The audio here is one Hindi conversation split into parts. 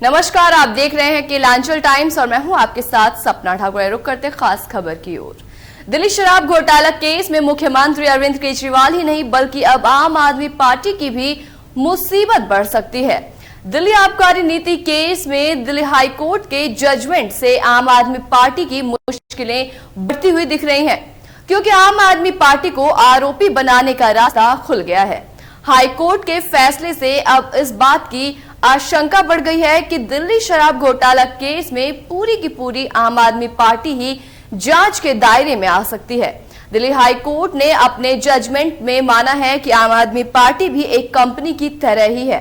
नमस्कार, आप देख रहे हैं केलांचल टाइम्स और मैं हूं आपके साथ सपना ठाकुर। रुक करते खास खबर की ओर। दिल्ली शराब घोटाला केस में मुख्यमंत्री अरविंद केजरीवाल ही नहीं बल्कि अब आम आदमी पार्टी की भी मुसीबत बढ़ सकती है। दिल्ली आबकारी नीति केस में दिल्ली हाई कोर्ट के जजमेंट से आम आदमी पार्टी की मुश्किलें बढ़ती हुई दिख रही हैं, क्योंकि आम आदमी पार्टी को आरोपी बनाने का रास्ता खुल गया है। हाई कोर्ट के फैसले से अब इस बात की आशंका बढ़ गई है कि दिल्ली शराब घोटाला केस में पूरी की पूरी आम आदमी पार्टी ही जांच के दायरे में आ सकती है। दिल्ली हाई कोर्ट ने अपने जजमेंट में माना है कि आम आदमी पार्टी भी एक कंपनी की तरह ही है।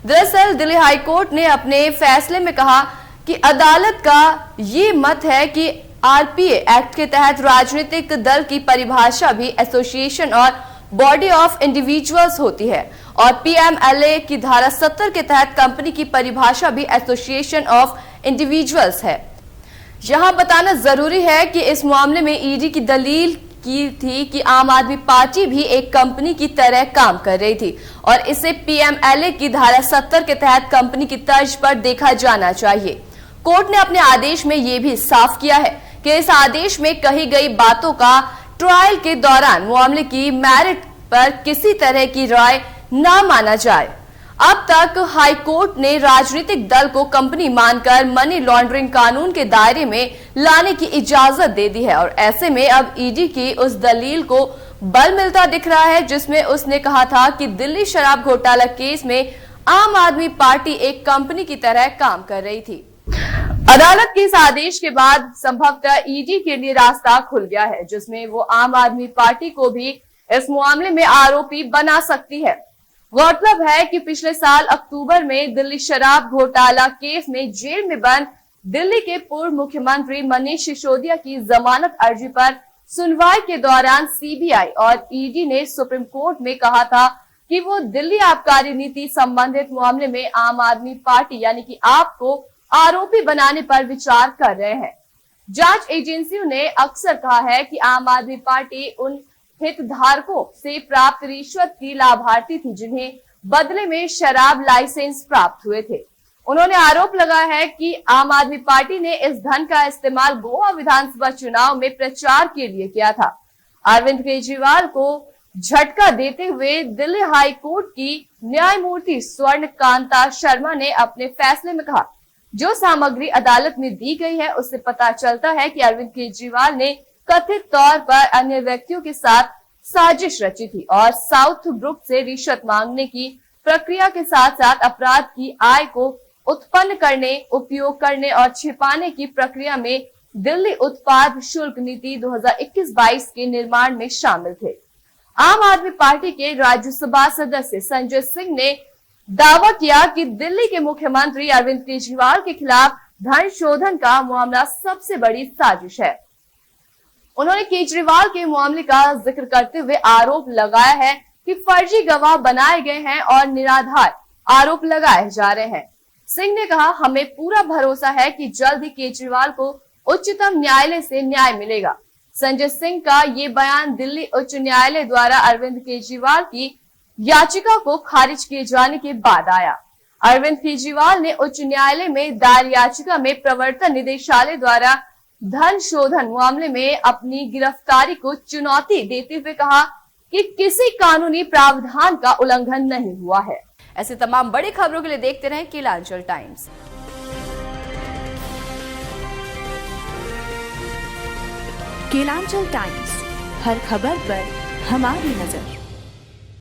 दरअसल दिल्ली हाई कोर्ट ने अपने फैसले में कहा कि अदालत का ये मत है कि आरपीए एक्ट के तहत राजनीतिक दल की परिभाषा भी एसोसिएशन और बॉडी ऑफ इंडिविजुअल्स होती है और पीएमएलए की धारा 70 के तहत कंपनी की परिभाषा भी एसोसिएशन ऑफ इंडिविजुअल्स है। यहां बताना जरूरी है कि इस मामले में ईडी की दलील की थी कि आम आदमी पार्टी भी एक कंपनी की तरह काम कर रही थी और इसे पीएमएलए की धारा 70 के तहत कंपनी की तर्ज पर देखा जाना चाहिए। कोर्ट ने अपने आदेश में यह भी साफ किया है कि इस आदेश में कही गई बातों का ट्रायल के दौरान मामले की मेरिट पर किसी तरह की राय न माना जाए। अब तक हाई कोर्ट ने राजनीतिक दल को कंपनी मानकर मनी लॉन्ड्रिंग कानून के दायरे में लाने की इजाजत दे दी है और ऐसे में अब ईडी की उस दलील को बल मिलता दिख रहा है जिसमें उसने कहा था कि दिल्ली शराब घोटाला केस में आम आदमी पार्टी एक कंपनी की तरह काम कर रही थी। अदालत के इस आदेश के बाद संभवतः ईडी के लिए रास्ता खुल गया है, जिसमें वो आम आदमी पार्टी को भी इस मामले में आरोपी बना सकती है। गौरतलब है कि पिछले साल अक्टूबर में दिल्ली शराब घोटाला केस में जेल में बंद दिल्ली के पूर्व मुख्यमंत्री मनीष सिसोदिया की जमानत अर्जी पर सुनवाई के दौरान सीबीआई और ईडी ने सुप्रीम कोर्ट में कहा था कि वो दिल्ली आबकारी नीति संबंधित मामले में आम आदमी पार्टी यानी कि आप को आरोपी बनाने पर विचार कर रहे हैं। जांच एजेंसियों ने अक्सर कहा है कि आम आदमी पार्टी उन हितधारकों से प्राप्त रिश्वत की लाभार्थी थी जिन्हें बदले में शराब लाइसेंस प्राप्त हुए थे। उन्होंने आरोप लगाया है कि आम आदमी पार्टी ने इस धन का इस्तेमाल गोवा विधानसभा चुनाव में प्रचार के लिए किया था। अरविंद केजरीवाल को झटका देते हुए दिल्ली हाई कोर्ट की न्यायमूर्ति स्वर्ण कांता शर्मा ने अपने फैसले में कहा, जो सामग्री अदालत में दी गई है उससे पता चलता है कि अरविंद केजरीवाल ने कथित तौर पर अन्य व्यक्तियों के साथ साजिश रची थी और साउथ ग्रुप से रिश्वत मांगने की प्रक्रिया के साथ साथ अपराध की आय को उत्पन्न करने, उपयोग करने और छिपाने की प्रक्रिया में दिल्ली उत्पाद शुल्क नीति 2021-22 के निर्माण में शामिल थे। आम आदमी पार्टी के राज्यसभा सदस्य संजय सिंह ने दावा किया कि दिल्ली के मुख्यमंत्री अरविंद केजरीवाल के खिलाफ धन शोधन का मामला सबसे बड़ी साजिश है। उन्होंने केजरीवाल के मामले का जिक्र करते हुए आरोप लगाया है कि फर्जी गवाह बनाए गए हैं और निराधार आरोप लगाए जा रहे हैं। सिंह ने कहा, हमें पूरा भरोसा है कि जल्द ही केजरीवाल को उच्चतम न्यायालय से न्याय मिलेगा। संजय सिंह का ये बयान दिल्ली उच्च न्यायालय द्वारा अरविंद केजरीवाल की याचिका को खारिज किए जाने के बाद आया। अरविंद केजरीवाल ने उच्च न्यायालय में दायर याचिका में प्रवर्तन निदेशालय द्वारा धन शोधन मामले में अपनी गिरफ्तारी को चुनौती देते हुए कहा कि किसी कानूनी प्रावधान का उल्लंघन नहीं हुआ है। ऐसे तमाम बड़ी खबरों के लिए देखते रहें केलांचल टाइम्स। केलांचल टाइम्स, हर खबर पर हमारी नजर।